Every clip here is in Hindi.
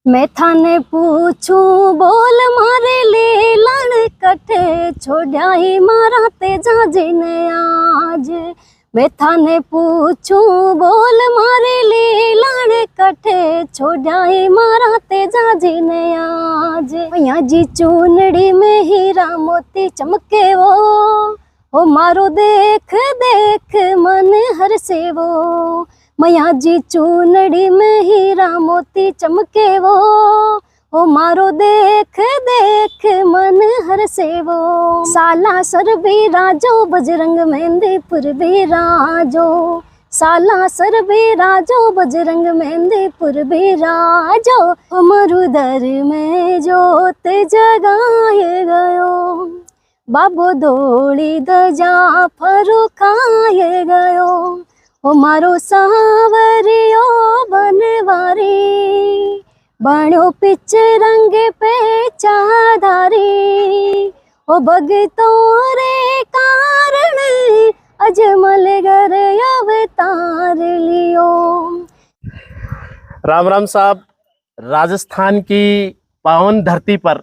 मैं थाने पूछूं बोल मारे ले लड़ कटे छोड़ा ही मारा तेजा जी ने आज। मैं थाने पूछूं बोल मारे ले लड़ कटे छोड़ा ही मारा तेजा जी ने आज। मैया जी चूनड़ी में हीरा मोती चमके वो मारो देख देख मन हर से वो। मैया जी चूनड़ी में हीरा मोती चमके वो मारो देख देख मन हर से वो। साला सर भी राजो बजरंग मेहंदीपुर भी राजो। साला सर भी राजो बजरंग मेहंदीपुर भी राजो। अमरुदर में जोत जगाए गयो बाबो दौड़ी दजा फरुखाए गयो। ओ मारो सावरियो बनवारी बणो पिच रंग पे चादारी। ओ भगतों रे कारण अजमल घर अवतार लियो। राम राम साहब। राजस्थान की पावन धरती पर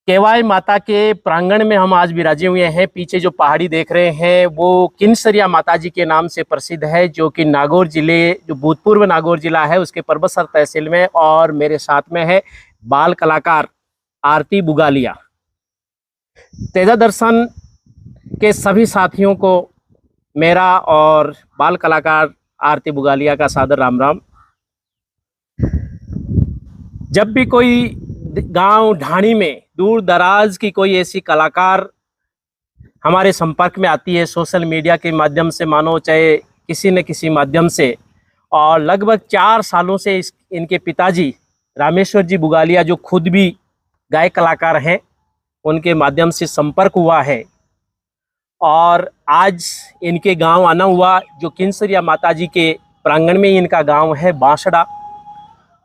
केवाई माता के प्रांगण में हम आज विराजे हुए हैं। पीछे जो पहाड़ी देख रहे हैं वो किन्सरिया माता जी के नाम से प्रसिद्ध है, जो कि नागौर जिले, जो भूतपूर्व नागौर जिला है, उसके परबतसर तहसील में। और मेरे साथ में है बाल कलाकार आरती बुगालिया। तेजा दर्शन के सभी साथियों को मेरा और बाल कलाकार आरती बुगालिया का सादर राम राम। जब भी कोई गांव ढाणी में दूर दराज की कोई ऐसी कलाकार हमारे संपर्क में आती है, सोशल मीडिया के माध्यम से मानो चाहे किसी न किसी माध्यम से, और लगभग 4 सालों से इनके पिताजी रामेश्वर जी बुगालिया, जो खुद भी गायक कलाकार हैं, उनके माध्यम से संपर्क हुआ है। और आज इनके गांव आना हुआ, जो किन्सरिया माता जी के प्रांगण में इनका गांव है बांसड़ा।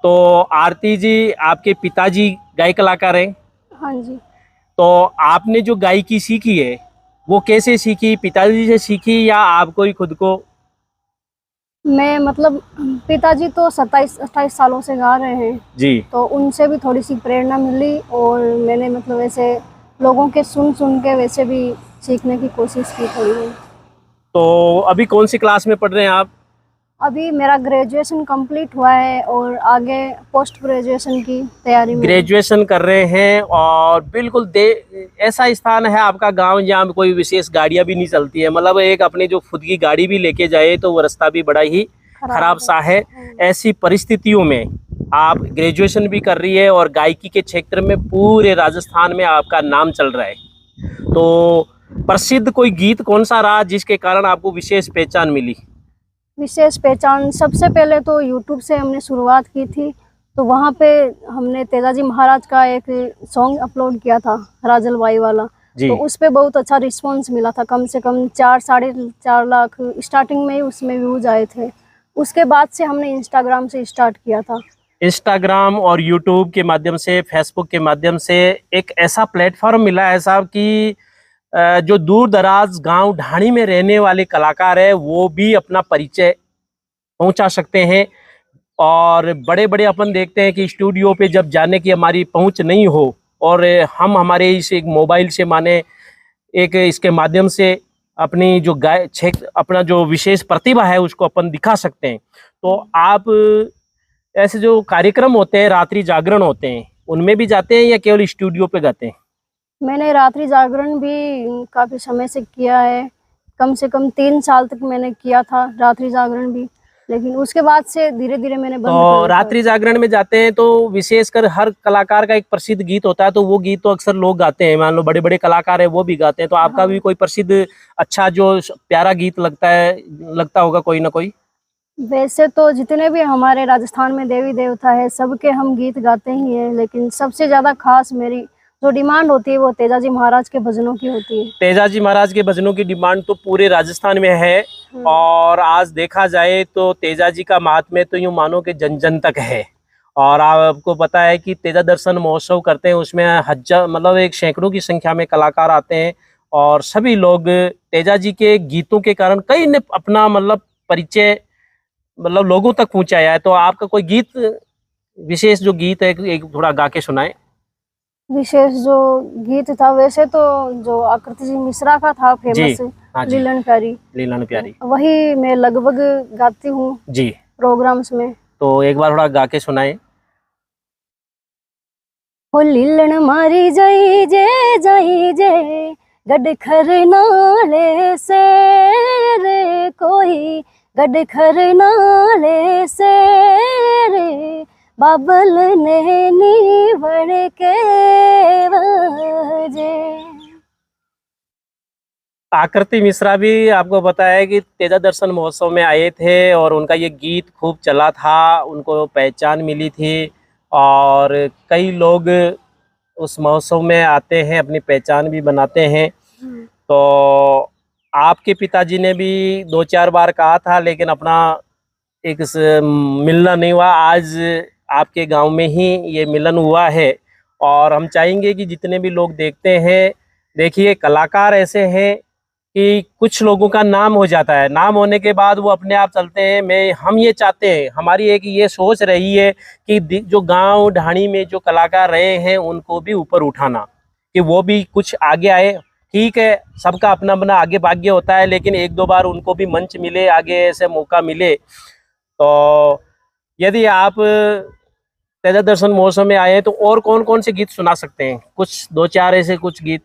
तो आरती जी, आपके पिताजी गायक कलाकार हैं? हाँ जी। तो आपने जो गायकी सीखी है वो कैसे सीखी? पिताजी से सीखी या आपको ही खुद को? मैं मतलब पिताजी तो 27-28 सालों से गा रहे हैं जी। तो उनसे भी थोड़ी सी प्रेरणा मिली और मैंने मतलब ऐसे लोगों के सुन के वैसे भी सीखने की कोशिश की थोड़ी। तो अभी कौन सी क्लास में पढ़ रहे हैं आप? अभी मेरा ग्रेजुएशन कंप्लीट हुआ है और आगे पोस्ट ग्रेजुएशन की तैयारी में। ग्रेजुएशन कर रहे हैं और बिल्कुल ऐसा स्थान है आपका गांव जहाँ कोई विशेष गाड़ियां भी नहीं चलती है, मतलब एक अपनी जो खुद की गाड़ी भी लेके जाए तो वो रास्ता भी बड़ा ही खराब सा है। ऐसी परिस्थितियों में आप ग्रेजुएशन भी कर रही है और गायकी के क्षेत्र में पूरे राजस्थान में आपका नाम चल रहा है। तो प्रसिद्ध कोई गीत कौन सा रहा जिसके कारण आपको विशेष पहचान मिली? विशेष पहचान सबसे पहले तो यूट्यूब से हमने शुरुआत की थी, तो वहाँ पे हमने तेजाजी महाराज का एक सॉन्ग अपलोड किया था, राजल बाई वाला। तो उस पे बहुत अच्छा रिस्पांस मिला था, कम से कम 4-4.5 लाख स्टार्टिंग में ही उसमें व्यूज आए थे। उसके बाद से हमने इंस्टाग्राम से स्टार्ट किया था। इंस्टाग्राम और यूट्यूब के माध्यम से, फेसबुक के माध्यम से एक ऐसा प्लेटफॉर्म मिला है साहब कि जो दूर दराज गांव ढाणी में रहने वाले कलाकार है वो भी अपना परिचय पहुंचा सकते हैं। और बड़े बड़े अपन देखते हैं कि स्टूडियो पे जब जाने की हमारी पहुंच नहीं हो और हम हमारे इस एक मोबाइल से माने एक इसके माध्यम से अपनी जो अपना जो विशेष प्रतिभा है उसको अपन दिखा सकते हैं। तो आप ऐसे जो कार्यक्रम होते हैं, रात्रि जागरण होते हैं, उनमें भी जाते हैं या केवल स्टूडियो पे गाते हैं? मैंने रात्रि जागरण भी काफ़ी समय से किया है, कम से कम 3 साल तक मैंने किया था रात्रि जागरण भी, लेकिन उसके बाद से धीरे धीरे मैंने बंद कर दिया। रात्रि जागरण में जाते हैं तो विशेषकर हर कलाकार का एक प्रसिद्ध गीत होता है, तो वो गीत तो अक्सर लोग गाते हैं, मान लो बड़े बड़े कलाकार हैं वो भी गाते हैं। तो आपका भी कोई प्रसिद्ध अच्छा जो प्यारा गीत लगता होगा कोई ना कोई? वैसे तो जितने भी हमारे राजस्थान में देवी देवता है सबके हम गीत गाते ही हैं, लेकिन सबसे ज़्यादा खास मेरी जो डिमांड होती है वो तेजाजी महाराज के भजनों की होती है। तेजाजी महाराज के भजनों की डिमांड तो पूरे राजस्थान में है। और आज देखा जाए तो तेजाजी का महात्म्य तो यूँ मानो कि जन जन तक है। और आपको पता है कि तेजा दर्शन महोत्सव करते हैं, उसमें हजार मतलब एक सैकड़ों की संख्या में कलाकार आते हैं और सभी लोग तेजाजी के गीतों के कारण कई ने अपना मतलब परिचय मतलब लोगों तक पहुँचाया है। तो आपका कोई गीत विशेष जो गीत है एक थोड़ा गा के सुनाए। विशेष जो गीत था वैसे तो जो आकृति जी मिश्रा का था फेमस, हाँ जी, लीलन प्यारी, लीलन प्यारी, वही मैं लगभग गाती हूँ जी प्रोग्राम्स में। तो एक बार थोड़ा गा के सुनाए। हो लीलन मारी जाई जे गड खर नाले से रे, कोई गड खर नाले से रे, बाबल ने नीवड़ के वजे। आकृति मिश्रा भी आपको पता है कि तेजा दर्शन महोत्सव में आए थे और उनका ये गीत खूब चला था, उनको पहचान मिली थी और कई लोग उस महोत्सव में आते हैं, अपनी पहचान भी बनाते हैं। तो आपके पिताजी ने भी 2-4 बार कहा था लेकिन अपना एक मिलना नहीं हुआ। आज आपके गांव में ही ये मिलन हुआ है और हम चाहेंगे कि जितने भी लोग देखते हैं, देखिए कलाकार ऐसे हैं कि कुछ लोगों का नाम हो जाता है, नाम होने के बाद वो अपने आप चलते हैं। हम ये चाहते हैं, हमारी एक ये सोच रही है कि जो गांव ढाणी में जो कलाकार रहे हैं उनको भी ऊपर उठाना, कि वो भी कुछ आगे आए। ठीक है, सबका अपना अपना आगे भाग्य होता है, लेकिन 1-2 बार उनको भी मंच मिले, आगे ऐसे मौका मिले। तो यदि आप तेजा दर्शन महोत्सव में आए हैं तो और कौन कौन से गीत सुना सकते हैं? कुछ 2-4 ऐसे कुछ गीत।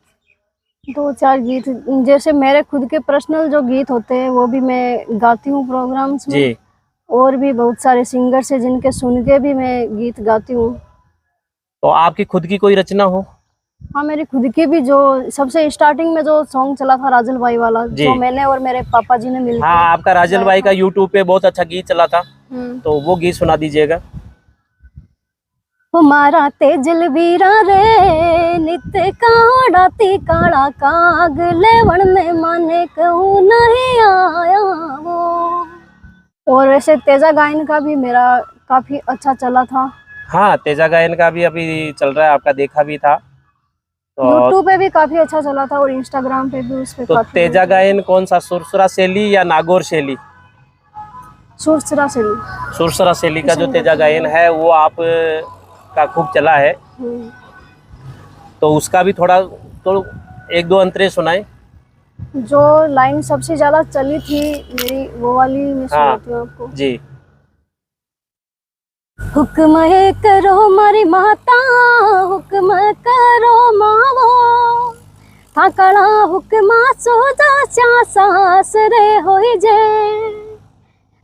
2-4 गीत जैसे मेरे खुद के पर्सनल जो गीत होते हैं वो भी मैं गाती हूँ प्रोग्राम्स में जी। और भी बहुत सारे सिंगर्स हैं जिनके सुन के भी मैं गीत गाती हूँ। तो आपकी खुद की कोई रचना हो? हाँ, मेरी खुद की भी जो सबसे स्टार्टिंग में जो सॉन्ग चला था राजल भाई वाला, जो मैंने और मेरे पापा जी ने मिलकर। हाँ, आपका राजल भाई का यूट्यूब पे बहुत अच्छा गीत चला था, तो वो गीत सुना दीजिएगा। हमारा तेजल वीरा रे नित काड़ाती काड़ा काग लेवण में माने कहूँ नहीं आया वो। और वैसे तेजा गायन का भी मेरा काफी अच्छा चला था। हाँ, तेजा गायन का भी अभी चल रहा है, आपका देखा भी था। तो यूट्यूब पे भी काफी अच्छा चला था और इंस्टाग्राम पे भी उस पे तो काफी। तेजा गायन कौन सा, सुरसुरा शैली या नागौर शैली? सुरसुरा शैली। सुरसुरा शैली का जो तेजा गायन है वो आप का खूब चला है, तो उसका भी थोड़ा तो 1-2 अंतरे सुनाए। जो लाइन सबसे ज्यादा चली थी मेरी वो वाली मैं सुनाती हूँ आपको जी। हुक्म है करो मारी माता, हुक्म करो मावो, थाकड़ा हुक्मा सोजा चा सास रे होई जे,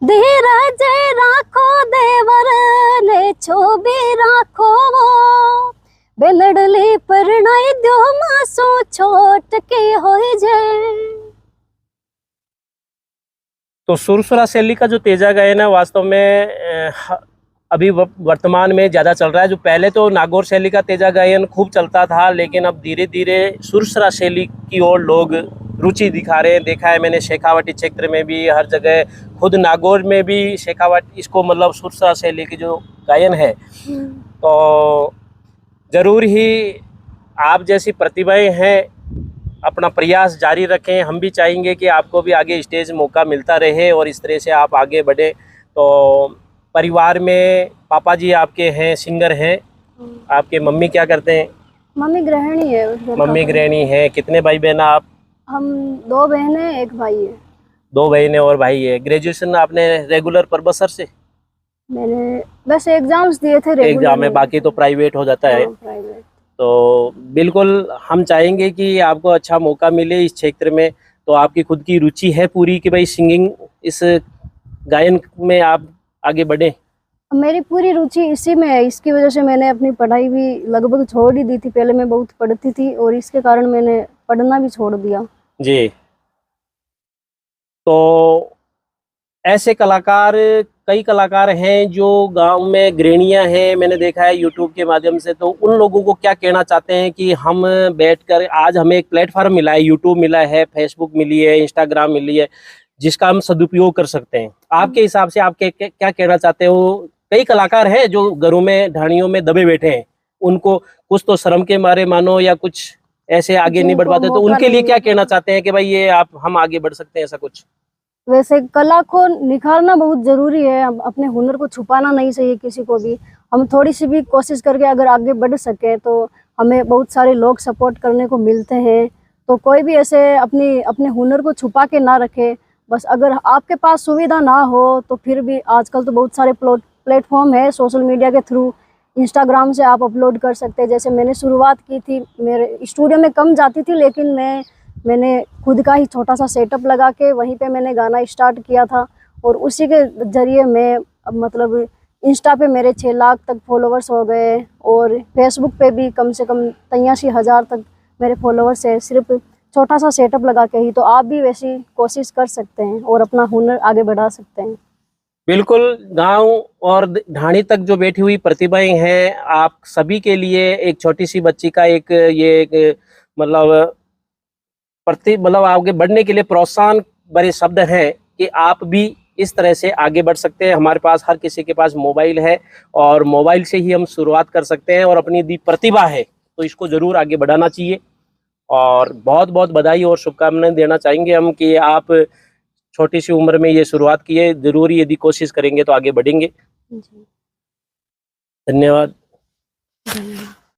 धीरज राखो देवर ने छोबी राखो वो, बेलड़ली परणाई दो मासो छोट के होई जे। तो सुरसुरा शैली का जो तेजा गायन है वास्तव में अभी वर्तमान में ज़्यादा चल रहा है। जो पहले तो नागौर शैली का तेजा गायन खूब चलता था, लेकिन अब धीरे धीरे सुरसुरा शैली की ओर लोग रुचि दिखा रहे हैं। देखा है मैंने शेखावाटी क्षेत्र में भी, हर जगह, खुद नागौर में भी शेखावाटी इसको मतलब सुरसुरा शैली की जो गायन है। तो ज़रूर ही आप जैसी प्रतिभाएं हैं, अपना प्रयास जारी रखें। हम भी चाहेंगे कि आपको भी आगे स्टेज मौका मिलता रहे और इस तरह से आप आगे बढ़े। तो परिवार में पापा जी आपके हैं, सिंगर हैं, आपके मम्मी क्या करते हैं? मम्मी गृहिणी है। मम्मी गृहिणी है। कितने भाई बहन आप? हम 2 बहनें 1 भाई है। 2 बहनें और भाई है। ग्रेजुएशन आपने रेगुलर परबसर से? मैंने वैसे एग्जाम्स दिए थे रेगुलर एग्जाम में, बाकी तो प्राइवेट हो जाता है। प्राइवेट। तो बिल्कुल हम चाहेंगे कि आपको अच्छा मौका मिले इस क्षेत्र में। तो आपकी खुद की रुचि है पूरी कि भाई सिंगिंग, इस गायन में आप आगे बढ़े? मेरी पूरी रुचि इसी में है। इसकी वजह से मैंने अपनी पढ़ाई भी लगभग छोड़ ही दी थी। पहले मैं बहुत पढ़ती थी और इसके कारण मैंने पढ़ना भी छोड़ दिया जी। तो ऐसे कलाकार, कई कलाकार हैं जो गांव में गृहिणियां हैं, मैंने देखा है यूट्यूब के माध्यम से। तो उन लोगों को क्या कहना चाहते हैं कि हम बैठकर, आज हमें एक प्लेटफॉर्म मिला है, यूट्यूब मिला है, फेसबुक मिली है, इंस्टाग्राम मिली है, जिसका हम सदुपयोग कर सकते हैं। आपके हिसाब से आप क्या कहना चाहते हो? कई कलाकार हैं जो घरों में, ढाणियों में दबे बैठे हैं, उनको कुछ तो शर्म के मारे मानो या कुछ ऐसे आगे नहीं बढ़ पाते, तो उनके लिए क्या कहना चाहते हैं कि भाई ये आप, हम आगे बढ़ सकते हैं, ऐसा कुछ? वैसे कला को निखारना बहुत जरूरी है, अपने हुनर को छुपाना नहीं चाहिए किसी को भी। हम थोड़ी सी भी कोशिश करके अगर आगे बढ़ सके तो हमें बहुत सारे लोग सपोर्ट करने को मिलते हैं। तो कोई भी ऐसे अपने हुनर को छुपा के ना रखे। बस अगर आपके पास सुविधा ना हो तो फिर भी आजकल तो बहुत सारे प्लेटफॉर्म है सोशल मीडिया के थ्रू। इंस्टाग्राम से आप अपलोड कर सकते हैं। जैसे मैंने शुरुआत की थी, मेरे स्टूडियो में कम जाती थी, लेकिन मैंने खुद का ही छोटा सा सेटअप लगा के वहीं पे मैंने गाना स्टार्ट किया था। और उसी के जरिए मैं अब मतलब इंस्टा पे मेरे 6 लाख तक फॉलोवर्स हो गए, और फेसबुक पे भी कम से कम 83,000 तक मेरे फॉलोवर्स है, सिर्फ छोटा सा सेटअप लगा के ही। तो आप भी वैसी कोशिश कर सकते हैं और अपना हुनर आगे बढ़ा सकते हैं। बिल्कुल, गांव और ढाणी तक जो बैठी हुई प्रतिभाएं हैं, आप सभी के लिए एक छोटी सी बच्ची का एक मतलब मतलब आगे बढ़ने के लिए प्रोत्साहन भरे शब्द हैं कि आप भी इस तरह से आगे बढ़ सकते हैं। हमारे पास हर किसी के पास मोबाइल है और मोबाइल से ही हम शुरुआत कर सकते हैं, और अपनी दी प्रतिभा है तो इसको जरूर आगे बढ़ाना चाहिए। और बहुत बहुत बधाई और शुभकामनाएं देना चाहेंगे हम कि आप छोटी सी उम्र में ये शुरुआत की है। जरूर यदि कोशिश करेंगे तो आगे बढ़ेंगे। जी, धन्यवाद। धन्यवाद।